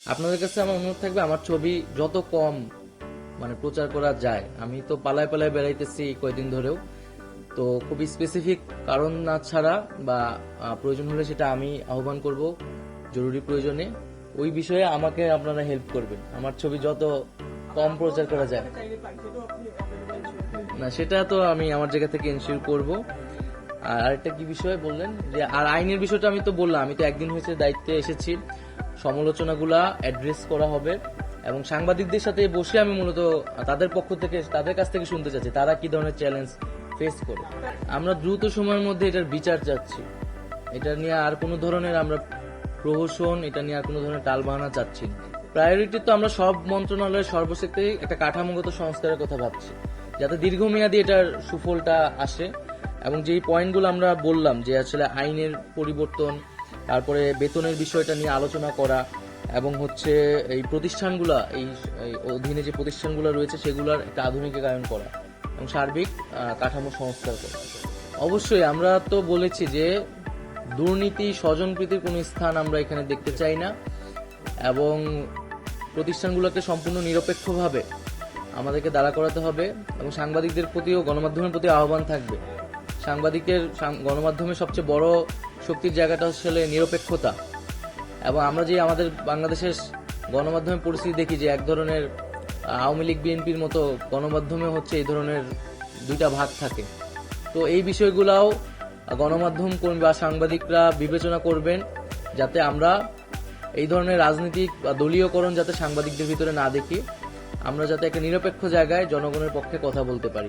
আপনাদের কাছে আমার অনুরোধ থাকবে আমার ছবি যত কম প্রচার করা যায়। আমি তো পালায় পালায় বেড়াইতেছি কয়েকদিন ধরেও, তো খুবই স্পেসিফিক কারণ না ছাড়া বা প্রয়োজন হলে সেটা আমি আহ্বান করব জরুরি প্রয়োজনে। ওই বিষয়ে আমাকে আপনারা হেল্প করবেন, আমার ছবি যত কম প্রচার করা যায়। না, সেটা তো আমি আমার জায়গা থেকে এনশিওর করব। আর আরেকটা কি বিষয় বললেন যে, আর আইনের বিষয়টা আমি তো বললাম, আমি তো একদিন হয়েছে দায়িত্বে এসেছি, সমালোচনাগুলা অ্যাড্রেস করা হবে এবং সাংবাদিকদের সাথে বসে আমি মূলত তাদের পক্ষ থেকে তাদের কাছ থেকে শুনতে চাচ্ছি তারা কি ধরনের চ্যালেঞ্জ ফেস করে। আমরা দ্রুত সময়ের মধ্যে এটার বিচার চাচ্ছি, এটা নিয়ে আর কোনো ধরনের আমরা প্রহসন, এটা নিয়ে আর কোনো ধরনের টালবাহানা চাচ্ছি না। প্রায়োরিটি তো আমরা সব মন্ত্রণালয়ের সর্বশেষে একটা কাঠামোগত সংস্কারের কথা ভাবছি, যাতে দীর্ঘমেয়াদী এটার সুফলটা আসে। এবং যেই পয়েন্টগুলো আমরা বললাম যে আসলে আইনের পরিবর্তন, তারপরে বেতনের বিষয়টা নিয়ে আলোচনা করা, এবং হচ্ছে এই প্রতিষ্ঠানগুলা এই অধীনে যে প্রতিষ্ঠানগুলো রয়েছে সেগুলোর একটা আধুনিকায়ন করা এবং সার্বিক কাঠামো সংস্কার করা। অবশ্যই আমরা তো বলেছি যে দুর্নীতি, স্বজনপ্রীতির কোনো স্থান আমরা এখানে দেখতে চাই না এবং প্রতিষ্ঠানগুলোকে সম্পূর্ণ নিরপেক্ষভাবে আমাদেরকে দাঁড়া করাতে হবে। এবং সাংবাদিকদের প্রতিও গণমাধ্যমের প্রতি আহ্বান থাকবে, গণমাধ্যমের সবচেয়ে বড় শক্তির জায়গাটা আসলে নিরপেক্ষতা। এবং আমরা যে আমাদের বাংলাদেশের গণমাধ্যমের পরিস্থিতি দেখি যে এক ধরনের আওয়ামী লীগ বিএনপির মতো গণমাধ্যমে হচ্ছে এই ধরনের দুইটা ভাগ থাকে। তো এই বিষয়গুলাও গণমাধ্যম কর্মী বা সাংবাদিকরা বিবেচনা করবেন, যাতে আমরা এই ধরনের রাজনৈতিক বা দলীয়করণ যাতে সাংবাদিকদের ভিতরে না দেখি, আমরা যাতে একটা নিরপেক্ষ জায়গায় জনগণের পক্ষে কথা বলতে পারি।